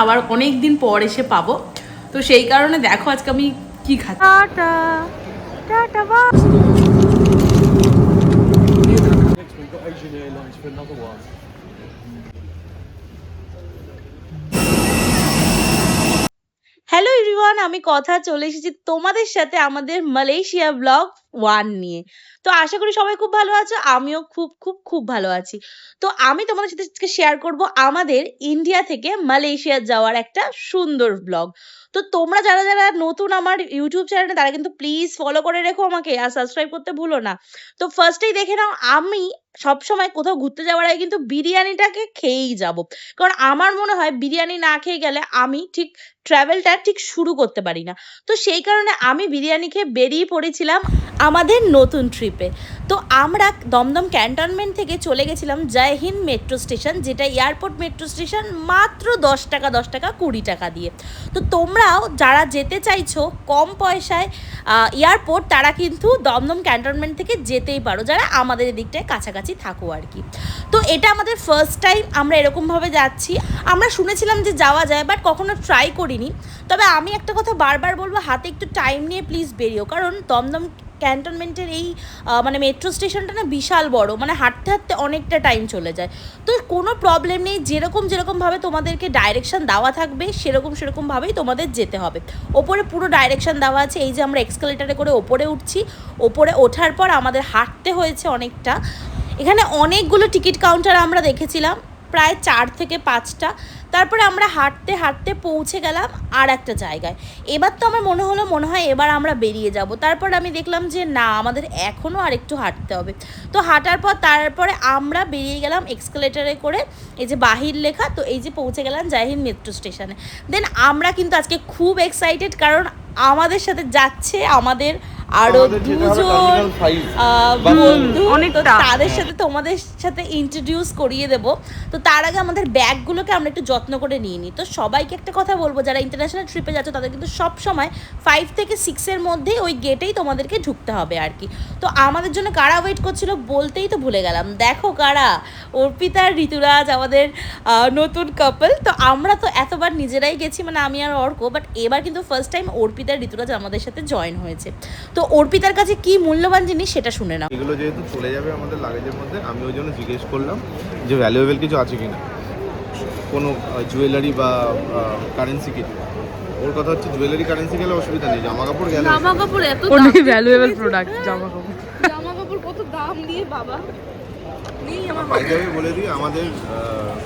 আবার অনেক দিন পর এসে পাবো, তো সেই কারণে দেখো আজকে আমি কি খাচ্ছি। টাটা টাটা বা হ্যালো এভরিওয়ান, আমি কথা চলে এসেছি তোমাদের সাথে আমাদের মালয়েশিয়া ব্লগ 1 নিয়ে। তো আশা করি সবাই খুব ভালো আছো, আমিও খুব খুব খুব ভালো আছি। তো আমি তোমাদের সাথে আজকে শেয়ার করব আমাদের ইন্ডিয়া থেকে মালয়েশিয়া যাওয়ার একটা সুন্দর ব্লগ। তো তোমরা যারা যারা নতুন আমার ইউটিউব চ্যানেলে, তারা কিন্তু প্লিজ ফলো করে রেখো আমাকে, আর সাবস্ক্রাইব করতে ভুলো না। তো ফার্স্টেই দেখে নাও, আমি সবসময় কোথাও ঘুরতে যাওয়ার আগে কিন্তু বিরিয়ানিটাকে খেয়েই যাব, কারণ আমার মনে হয় বিরিয়ানি না খেয়ে গেলে আমি ঠিক ট্রাভেলটা ঠিক শুরু করতে পারি না। তো সেই কারণে আমি বিরিয়ানি খেয়ে বেরিয়ে পড়েছিলাম আমাদের নতুন ট্রিপে। তো আমরা দমদম ক্যান্টনমেন্ট থেকে চলে গেছিলাম জয় হিন্দ মেট্রো স্টেশন, যেটা এয়ারপোর্ট মেট্রো স্টেশন, মাত্র 10 টাকা 10 টাকা 20 টাকা দিয়ে। তো তোমরাও যারা যেতে চাইছো কম পয়সায় এয়ারপোর্ট, তারা কিন্তু দমদম ক্যান্টনমেন্ট থেকে যেতেই পারো, যারা আমাদের দিকটায় কাছাকাছি থাকো আর কি। তো এটা আমাদের ফার্স্ট টাইম আমরা এরকমভাবে যাচ্ছি। আমরা শুনেছিলাম যে যাওয়া যায়, বাট কখনো ট্রাই করিনি। তবে আমি একটা কথা বারবার বলবো, হাতে একটু টাইম নিয়ে প্লিজ বেরিও, কারণ দমদম ক্যান্টনমেন্টের এই মানে মেট্রো স্টেশনটা না বিশাল বড়, মানে হাঁটতে হাঁটতে অনেকটা টাইম চলে যায়। তো কোনো প্রবলেম নেই, যেরকমভাবে তোমাদেরকে ডাইরেকশন দেওয়া থাকবে সেরকমভাবেই তোমাদের যেতে হবে। ওপরে পুরো ডাইরেকশন দেওয়া আছে। এই যে আমরা এক্সকালেটারে করে ওপরে উঠছি, ওপরে ওঠার পর আমাদের হাঁটতে হয়েছে অনেকটা। এখানে অনেকগুলো টিকিট কাউন্টার আমরা দেখেছিলাম, প্রায় 4 থেকে 5টা। তারপরে আমরা হাঁটতে হাঁটতে পৌঁছে গেলাম আর একটা জায়গায়। এবার তো আমার মনে হয় এবার আমরা বেরিয়ে যাব। তারপর আমি দেখলাম যে না, আমাদের এখনও আর একটু হাঁটতে হবে। তো হাঁটার পর তারপরে আমরা বেরিয়ে গেলাম এক্সকালেটারে করে, এই যে বাহির লেখা, তো এই যে পৌঁছে গেলাম জয় হিন্দ মেট্রো স্টেশনে। দেন আমরা কিন্তু আজকে খুব এক্সাইটেড, কারণ আমাদের সাথে যাচ্ছে আমাদের আরো দুজন বন্ধু, তাদের সাথে তোমাদের সাথে ইন্ট্রোডিউস করিয়ে দেবো। তো তার আগে আমাদের ব্যাগগুলোকে আমরা একটু যত্ন করে নিয়ে নিই। তো সবাইকে একটা কথা বলবো, যারা ইন্টারন্যাশনাল ট্রিপে যাচ্ছ তাদের কিন্তু সব সময় 5 থেকে 6-এর মধ্যেই ওই গেটেই তোমাদেরকে ঢুকতে হবে আর কি। তো আমাদের জন্য কারা ওয়েট করছিল বলতেই তো ভুলে গেলাম, দেখো কারা, অর্পিতা আর ঋতুরাজ, আমাদের নতুন কাপল। তো আমরা তো এতবার নিজেরাই গেছি, মানে আমি আর অর্ক, বাট এবার কিন্তু ফার্স্ট টাইম অর্পিতা আর ঋতুরাজ আমাদের সাথে জয়েন হয়েছে। তো অর্পিতার কাছে কি মূল্যবান জিনিস সেটা শুনে নাও। এগুলো যেহেতু চলে যাবে আমাদের লাগেজের মধ্যে, আমি ওই জন্য জিজ্ঞেস করলাম যে ভ্যালুয়েবল কিছু আছে কিনা, কোনো জুয়েলারি বা কারেন্সি কিছু। ওর কথা হচ্ছে জুয়েলারি কারেন্সি গেলে অসুবিধা নেই, জামা কাপড় গেলে, জামা কাপড় এত ভ্যালুয়েবল প্রোডাক্ট, জামা কাপড় কত দাম দিয়ে বাবা নেই আমার। পাইজাবে বলে দিই, আমাদের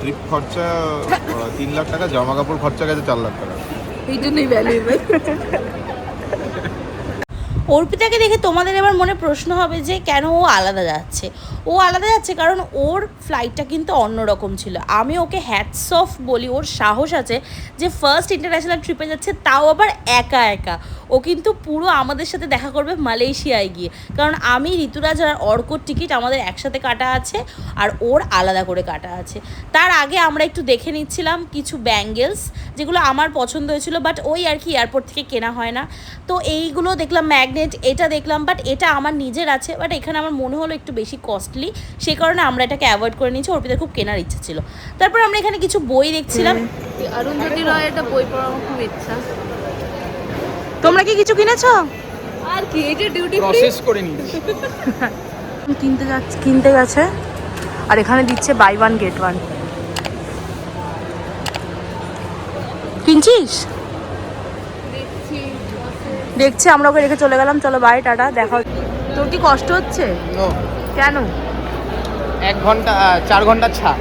ট্রিপ খরচা 3 লাখ টাকা, জামা কাপড় খরচা গেছে 4 লাখ টাকা, এই জন্যই ভ্যালুয়েবল। অর্পিতাকে দেখে তোমাদের এবার মনে প্রশ্ন হবে যে কেন ও আলাদা যাচ্ছে। ও আলাদা যাচ্ছে কারণ ওর ফ্লাইটটা কিন্তু অন্যরকম ছিল। আমি ওকে হ্যাটস অফ বলি, ওর সাহস আছে যে ফার্স্ট ইন্টারন্যাশনাল ট্রিপে যাচ্ছে, তাও আবার একা একা। ও কিন্তু পুরো আমাদের সাথে দেখা করবে মালয়েশিয়ায় গিয়ে, কারণ আমি, ঋতুরাজ আর অর্কর টিকিট আমাদের একসাথে কাটা আছে, আর ওর আলাদা করে কাটা আছে। তার আগে আমরা একটু দেখে নিচ্ছিলাম কিছু ব্যাঙ্গেলস, যেগুলো আমার পছন্দ হয়েছিল, বাট ওই আর কি এয়ারপোর্ট থেকে কেনা হয় না। তো এইগুলো দেখলাম, ম্যাগনেট এটা দেখলাম, বাট এটা আমার নিজের আছে, বাট এখানে আমার মনে হলো একটু বেশি কস্টলি, সেই কারণে আমরা এটাকে অ্যাভয়েড করে নিয়েছি। অর্পিতার খুব কেনার ইচ্ছা ছিল। তারপর আমরা এখানে কিছু বই দেখছিলাম। অরুন্ধতী রয় একটা বই পড়ার আমার খুব ইচ্ছা। তোমরা কি কিছু কিনেছো? আর কি, এটা ডিউটি ফ্রি প্রসেস করে নিয়েছি। কিনতে গেছে, আর এখানে দিচ্ছে বাই 1 গেট 1। কিনছিস? দেখছি, আমরা ওকে রেখে চলে গেলাম। চলো বাই, টাটা, দেখা। তোর কি কষ্ট হচ্ছে? কেন? 1 ঘন্টা 4 ঘন্টা ছাড়।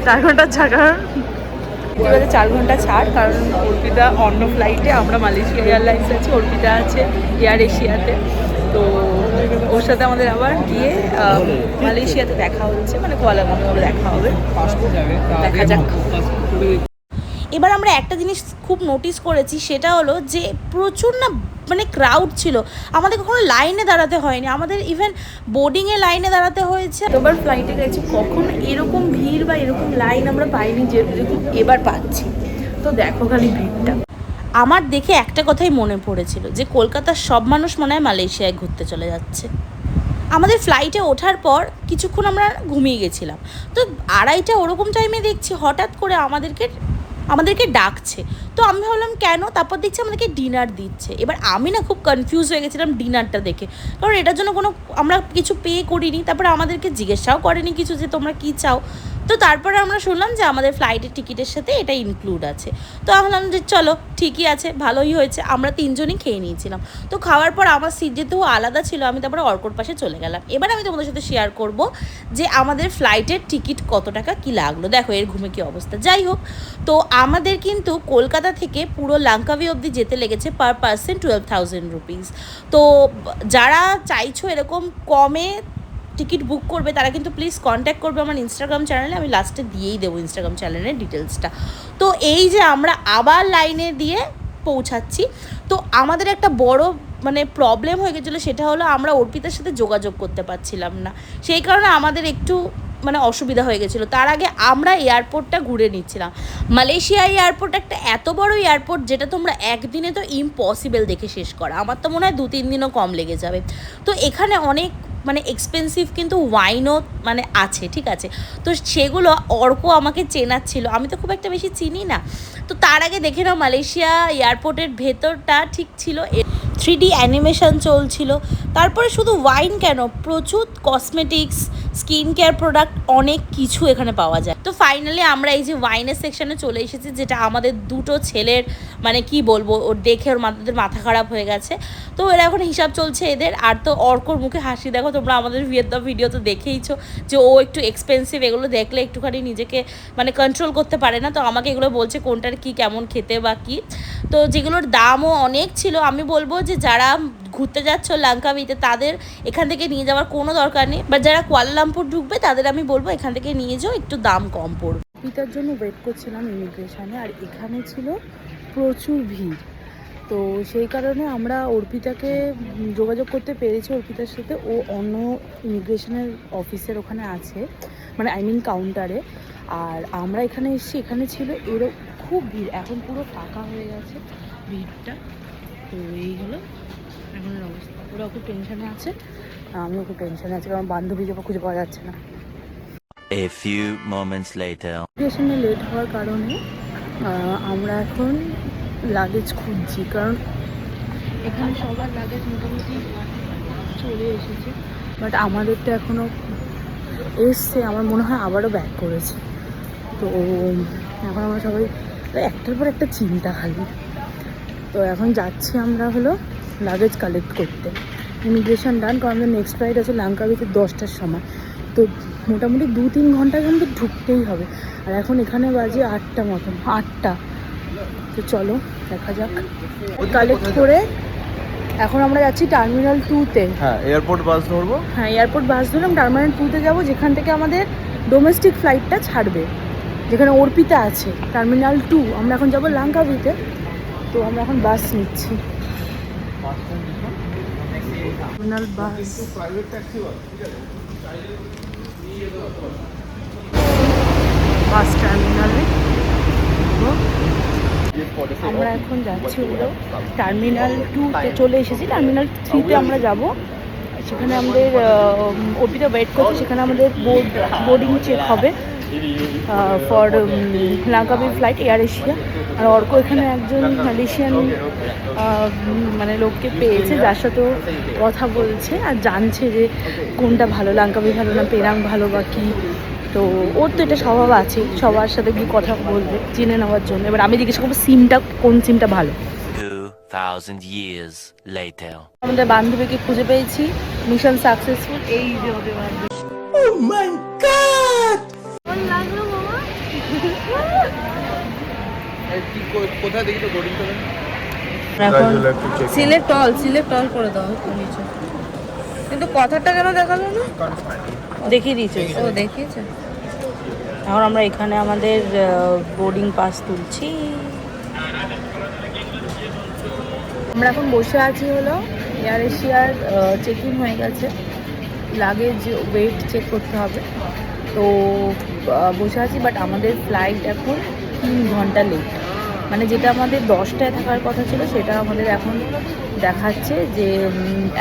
4 ঘন্টার ছাড়? কারণ 4 ঘন্টা ছাড়, কারণ অর্পিতা অন্য ফ্লাইটে, আমরা মালয়েশিয়া এয়ারলাইন্স আছে, অর্পিতা আছে এয়ার এশিয়াতে। তো ওর সাথে আমাদের আবার গিয়ে মালয়েশিয়াতে দেখা হচ্ছে, মানে কুয়ালালামপুরে দেখা হবে, দেখা যাক। এবার আমরা একটা জিনিস খুব নোটিস করেছি, সেটা হলো যে প্রচুর না মানে ক্রাউড ছিল। আমাদের কখনো লাইনে দাঁড়াতে হয়নি, আমাদের ইভেন বোর্ডিংয়ে লাইনে দাঁড়াতে হয়েছে। এবার ফ্লাইটে গেছি, কখনো এরকম ভিড় বা এরকম লাইন আমরা পাইনি যেরকম এবার পাচ্ছি। তো দেখো খালি ভিড়টা। আমার দেখে একটা কথাই মনে পড়েছিল যে কলকাতার সব মানুষ মনে হয় মালয়েশিয়ায় ঘুরতে চলে যাচ্ছে। আমাদের ফ্লাইটে ওঠার পর কিছুক্ষণ আমরা ঘুমিয়ে গেছিলাম। তো 2:30 ওরকম টাইমে দেখছি হঠাৎ করে আমাদেরকে আমাদেরকে ডাকছে। তো আমি ভাবলাম কেন, তারপর দেখছি আমাদেরকে ডিনার দিচ্ছে। এবার আমি না খুব কনফিউজ হয়ে গেছিলাম ডিনারটা দেখে, কারণ এটার জন্য কোনো আমরা কিছু পে করিনি, তারপরে আমাদেরকে জিজ্ঞাসাও করেনি কিছু যে তোমরা কী চাও। তো তারপরে আমরা শুনলাম যে আমাদের ফ্লাইটের টিকিটের সাথে এটা ইনক্লুড আছে। তো আমি ভাবলাম যে চলো ঠিকই আছে, ভালোই হয়েছে। আমরা 3 জনই খেয়ে নিয়েছিলাম। তো খাওয়ার পর আমার সিট যেহেতু আলাদা ছিল, আমি তারপরে অর্কর পাশে চলে গেলাম। এবার আমি তোমাদের সাথে শেয়ার করব যে আমাদের ফ্লাইটের টিকিট কত টাকা কী লাগলো। দেখো এর ঘুমে কী অবস্থা। যাই হোক, তো আমাদের কিন্তু কলকাতা থেকে পুরো লাঙ্কাভি অবধি যেতে লেগেছে পার পার্সন 12,000 রুপিস। তো যারা চাইছো এরকম কমে টিকিট বুক করবে তারা কিন্তু প্লিজ কন্ট্যাক্ট করবে আমার ইনস্টাগ্রাম চ্যানেলে, আমি লাস্টে দিয়েই দেবো ইনস্টাগ্রাম চ্যানেলের ডিটেলসটা। তো এই যে আমরা আবার লাইনে দিয়ে পৌঁছাচ্ছি, তো আমাদের একটা বড় মানে প্রবলেম হয়ে গেছিলো, সেটা হলো আমরা অর্পিতার সাথে যোগাযোগ করতে পারছিলাম না। সেই কারণে আমাদের একটু মানে অসুবিধা হয়ে গেছিলো। তার আগে আমরা এয়ারপোর্টটা ঘুরে নিচ্ছিলাম। মালয়েশিয়া এয়ারপোর্ট একটা এত বড় এয়ারপোর্ট যেটা তোমরা একদিনে তো ইম্পসিবল দেখে শেষ করা, আমার তো মনে হয় 2-3 দিনও কম লেগে যাবে। তো এখানে অনেক মানে এক্সপেন্সিভ কিন্তু ওয়াইনও মানে আছে, ঠিক আছে। তো সেগুলো অর্ক আমাকে চেনাচ্ছিল, আমি তো খুব একটা বেশি চিনি না। তো তার আগে দেখে নাও মালয়েশিয়া এয়ারপোর্টের ভেতরটা ঠিক ছিল, 3D অ্যানিমেশন চলছিল। তারপরে শুধু ওয়াইন কেন, প্রচুর কসমেটিক্স, স্কিন কেয়ার প্রোডাক্ট অনেক কিছু এখানে পাওয়া যায়। তো ফাইনালি আমরা এই যে ওয়াইনের সেকশানে চলে এসেছি, যেটা আমাদের দুটো ছেলের মানে কি বলবো, ওর দেখে ওর ওদের মাথা খারাপ হয়ে গেছে। তো এরা এখন হিসাব চলছে এদের। আর তো অর্কর মুখে হাসি দেখো, তোমরা আমাদের ভিয়েতনাম ভিডিও তো দেখেইছো যে ও একটু এক্সপেন্সিভ, এগুলো দেখলে একটুখানি নিজেকে মানে কন্ট্রোল করতে পারে না। তো আমাকে এগুলো বলছে কোনটার কি কেমন খেতে বা কী। তো যেগুলোর দামও অনেক ছিল। আমি বলবো যে যারা ঘুরতে যাচ্ছ লাঙ্কাভিতে তাদের এখান থেকে নিয়ে যাওয়ার কোনো দরকার নেই, বা যারা কুয়ালালামপুর ঢুকবে তাদের আমি বলবো এখান থেকে নিয়ে যাও, একটু দাম কম পড়বে। এটার জন্য ওয়েট করছিলাম ইমিগ্রেশনে, আর এখানে ছিল প্রচুর ভিড়। তো সেই কারণে আমরা অর্পিতাকে যোগাযোগ করতে পেরেছি, অর্পিতার সাথে। ও অন্য ইমিগ্রেশনের অফিসের ওখানে আছে, মানে কাউন্টারে। আর আমরা এখানে এসেছি, এখানে ছিল এরও খুব ভিড়। এখন পুরো ফাঁকা হয়ে গেছে ভিড়টা। তো এই হলো এখনের অবস্থা। ওরা খুব টেনশানে আছে, আমিও খুব টেনশানে আছি, কারণ বান্ধবী যাবো খুঁজে পাওয়া যাচ্ছে না। A few moments later. ইমিগ্রেশনে লেট হওয়ার কারণে আমরা এখন লাগেজ খুঁজছি, কারণ এখানে সবার লাগেজ মোটামুটি চলে এসেছে, বাট আমাদেরটা এখনও এসছে। আমার মনে হয় আবারও ব্যাক করেছে। তো এখন আমরা সবাই একটার পর একটা চিন্তা খালি। তো এখন যাচ্ছি আমরা হলো লাগেজ কালেক্ট করতে। ইমিগ্রেশন ডান, কারণ আমাদের নেক্সট ফ্লাইট আছে লাঙ্কাভিতে 10টার সময়। তো মোটামুটি 2-3 ঘন্টায় আমাদের ঢুকতেই হবে। আর এখন এখানে বাজে 8টা মতন, 8টা। তো চলো দেখা যাক। কালেক্ট করে এখন আমরা যাচ্ছি টার্মিনাল 2-তে। হ্যাঁ, এয়ারপোর্ট বাস ধরবো। হ্যাঁ, এয়ারপোর্ট বাস ধরলাম, টার্মিনাল 2-তে যাবো, যেখান থেকে আমাদের ডোমেস্টিক ফ্লাইটটা ছাড়বে, যেখানে অর্পিতা আছে। টার্মিনাল 2 আমরা এখন যাবো লাঙ্কাভিতে। তো আমরা এখন বাস নিচ্ছি, টার্মিনাল বাস। বাস টার্মিনালে আমরা এখন যাচ্ছি হলো টার্মিনাল 2-তে চলে এসেছি। টার্মিনাল 3-তে আমরা যাব, সেখানে আমাদের অর্পিতা ওয়েট করছে। সেখানে আমাদের বোর্ডিং চেক হবে ফর লাঙ্কাভি ফ্লাইট এয়ার এশিয়া। আর অর্ক এখানে একজন মালয়েশিয়ান মানে লোককে পেয়েছে, যার সাথেও কথা বলছে আর জানছে যে কোনটা ভালো, লাঙ্কাভি ভালো না পেনাং ভালো বা কী। তো ওর তো এটা স্বভাব আছে সবার সাথে গিয়ে কথা বলবে জেনে নেওয়ার জন্য। এবার আমি জিজ্ঞেস করবো সিমটা কোন সিমটা ভালো। 2,000 years later. আমাদের বান্ধবীকে খুঁজে পেয়েছি, মিশন সাকসেসফুল। এই যে ওদের বান্ধবী। লাগলো মামা। কোথায় দেখি তো বোর্ডিংটা? এখন সিলেক্ট অল করে দাও নিচে। কিন্তু কথাটা কেন দেখালো না? দেখিয়ে দিয়েছে, ও দেখিয়েছে। এখন আমরা এখানে আমাদের বোর্ডিং পাস তুলছি। আমরা এখন বসে আছি হলো এয়ার এশিয়ার চেক ইন হয়ে গেছে, লাগেজ ওয়েট চেক করতে হবে। তো বসে আছি, বাট আমাদের ফ্লাইট এখন 3 ঘন্টা লেট। মানে যেটা আমাদের 10টায় থাকার কথা ছিল সেটা আমাদের এখন দেখাচ্ছে যে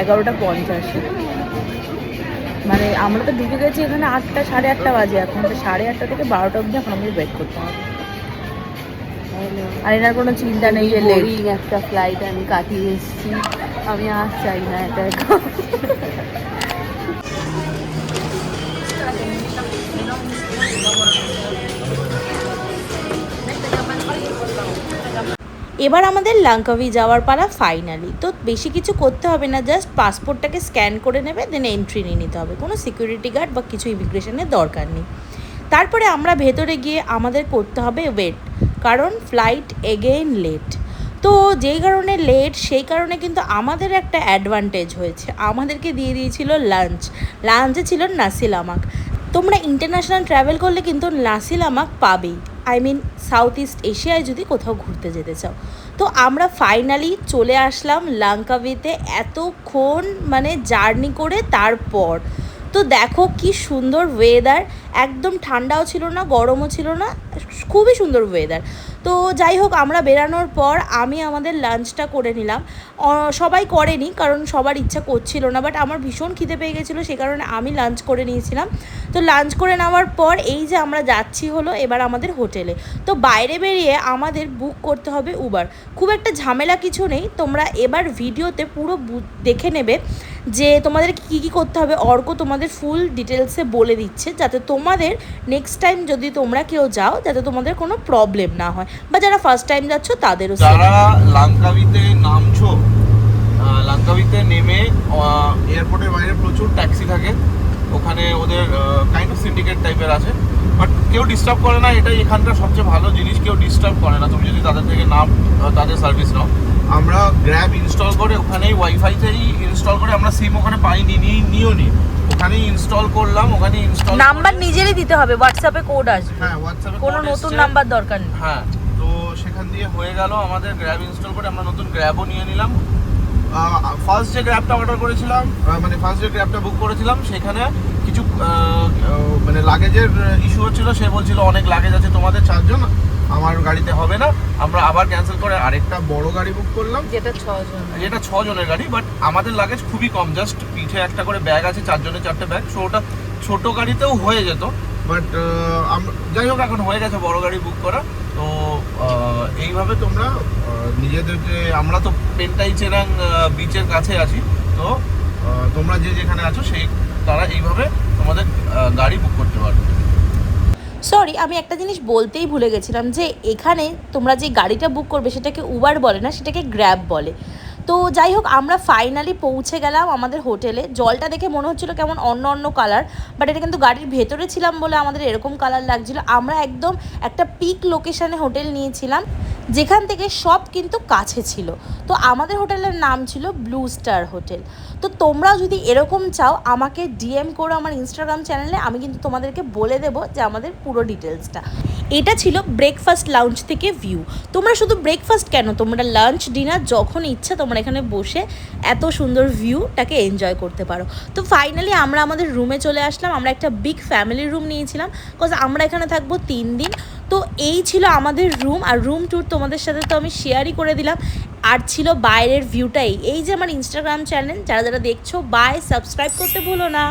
11:50। মানে আমরা তো ঢুকে গেছি এখানে 8টা, 8:30 বাজে। এখন তো 8:30 থেকে 12টা অবধি এখন আমাদের ওয়েট করতে হবে। আর এনার কোনো চিন্তা নেই যে বোরিং একটা ফ্লাইট আমি কাটিয়ে এসেছি, আমি আর চাই না এটা এখন। এবার আমাদের লাঙ্কাভি যাওয়ার পালা ফাইনালি। তো বেশি কিছু করতে হবে না, জাস্ট পাসপোর্টটাকে স্ক্যান করে নেবে, দেন এন্ট্রি নিয়ে নিতে হবে। কোনো সিকিউরিটি গার্ড বা কিছু ইমিগ্রেশনের দরকার নেই। তারপরে আমরা ভেতরে গিয়ে আমাদের করতে হবে ওয়েট, কারণ ফ্লাইট এগেইন লেট। তো যেই কারণে লেট, সেই কারণে কিন্তু আমাদের একটা অ্যাডভান্টেজ হয়েছে, আমাদেরকে দিয়ে দিয়েছিল লাঞ্চে ছিল নাসি লামাক। তোমরা ইন্টারন্যাশনাল ট্রাভেল করলে কিন্তু নাসি লামাক পাবেই, আই মিন সাউথ ইস্ট এশিয়ায় যদি কোথাও ঘুরতে যেতে চাও। তো আমরা ফাইনালি চলে আসলাম লাঙ্কাভিতে, এতক্ষণ মানে জার্নি করে। তারপর তো দেখো কি সুন্দর ওয়েদার, একদম ঠান্ডাও ছিল না গরমও ছিল না, খুবই সুন্দর ওয়েদার। তো যাই হোক, আমরা বেরানোর পর আমি আমাদের লাঞ্চটা করে নিলাম। সবাই করেনি, কারণ সবার ইচ্ছা করছিল না, বাট আমার ভীষণ খিদে পেয়ে গেছিলো, সেই কারণে আমি লাঞ্চ করে নিয়েছিলাম। তো লাঞ্চ করে নেওয়ার পর এই যে আমরা যাচ্ছি হলো এবার আমাদের হোটেলে। তো বাইরে বেরিয়ে আমাদের বুক করতে হবে উবার। খুব একটা ঝামেলা কিছু নেই, তোমরা এবার ভিডিওতে পুরো দেখে নেবে যে তোমাদের কী কী করতে হবে। অর্ক তোমাদের ফুল ডিটেলসে বলে দিচ্ছে, যাতে তোমাদের নেক্সট টাইম যদি তোমরা কেউ যাও যাতে তোমাদের কোনো প্রবলেম না হয়, বা যারা ফার্স্ট টাইম যাচ্ছ তাদেরও। যারা লাঙ্কাভিতে নামছো, লাঙ্কাভিতে নেমে এয়ারপোর্টের বাইরে প্রচুর ট্যাক্সি থাকে, ওখানে ওদের কাইন্ড অফ সিন্ডিকেট টাইপের আছে, বাট কেউ ডিস্টার্ব করে না, এটাই এখানকার সবচেয়ে ভালো জিনিস, কেউ ডিস্টার্ব করে না তুমি যদি তাদের থেকে তাদের সার্ভিস নাও। আমরা গ্র্যাব ইনস্টল করে ওখানেই ওয়াইফাইতেই ইনস্টল করে, আমরা সিম ওখানে পাইনি, নিও নি, ওখানেই ইনস্টল করলাম, ওখানে ইনস্টল নাম্বার নিজেরই দিতে হবে, হোয়াটসঅ্যাপে কোড আসবে, হ্যাঁ হোয়াটসঅ্যাপে কোনো নতুন নাম্বার দরকার নেই। হ্যাঁ, তো সেখান দিয়ে হয়ে গেল আমাদের গ্র্যাব ইনস্টল করে, আমরা নতুন গ্র্যাবও নিয়ে নিলাম। ফার্স্ট যে গ্র্যাবটা অর্ডার করেছিলাম, মানে ফার্স্ট যে গ্র্যাবটা বুক করেছিলাম, সেখানে কিছু মানে লাগেজের ইস্যু হচ্ছিল, সে বলছিল অনেক লাগেজ আছে তোমাদের 4 জন, আমার গাড়িতে হবে না। আমরা আবার ক্যান্সেল করে আরেকটা বড় গাড়ি বুক করলাম, যেটা 6 জনের গাড়ি, বাট আমাদের লাগেজ খুবই কম, জাস্ট পিঠে একটা করে ব্যাগ আছে, 4 জনের 4টে ব্যাগ, সো ওটা ছোট গাড়িতেও হয়ে যেত, বাট যাই হোক এখন হয়ে গেছে বড় গাড়ি বুক করা। তো এইভাবে তোমরা নিজেদেরকে, আমরা তো পেন্টাই চেরাং বিচের কাছে আছি, তো তোমরা যে যেখানে আছো সেই তারা এইভাবে তোমাদের গাড়ি বুক করতে পারবে। সরি, আমি একটা জিনিস বলতেই ভুলে গেছিলাম, যে এখানে তোমরা যে গাড়িটা বুক করবে সেটাকে উবার বলে না, সেটাকে গ্র্যাব বলে। তো যাই হোক, আমরা ফাইনালি পৌঁছে গেলাম আমাদের হোটেলে। জলটা দেখে মনে হচ্ছিলো কেমন অন্য কালার, বাট এটা কিন্তু গাড়ির ভেতরে ছিলাম বলে আমাদের এরকম কালার লাগছিলো। আমরা একদম একটা পিক লোকেশানে হোটেল নিয়েছিলাম, যেখান থেকে সব কিন্তু কাছে ছিল। তো আমাদের হোটেলের নাম ছিল ব্লু স্টার হোটেল। তো তোমরাও যদি এরকম চাও আমাকে ডিএম করো আমার ইনস্টাগ্রাম চ্যানেলে, আমি কিন্তু তোমাদেরকে বলে দেবো যে আমাদের পুরো ডিটেলসটা। এটা ছিল ব্রেকফাস্ট লাউঞ্জ থেকে ভিউ। তোমরা শুধু ব্রেকফাস্ট কেন, তোমরা লাঞ্চ ডিনার যখন ইচ্ছা তোমরা এখানে বসে এত সুন্দর ভিউটাকে এনজয় করতে পারো। তো ফাইনালি আমরা আমাদের রুমে চলে আসলাম। আমরা একটা বিগ ফ্যামিলি রুম নিয়েছিলাম, বিকজ আমরা এখানে থাকবো 3 দিন। তো এই ছিল আমাদের রুম, আর রুম ট্যুর তোমাদের সাথে তো আমি শেয়ারই করে দিলাম। আর ছিল বাইরের ভিউটাই। এই যে আমার ইনস্টাগ্রাম চ্যানেল, যারা যারা দেখছো, বাই, সাবস্ক্রাইব করতে ভুলো না।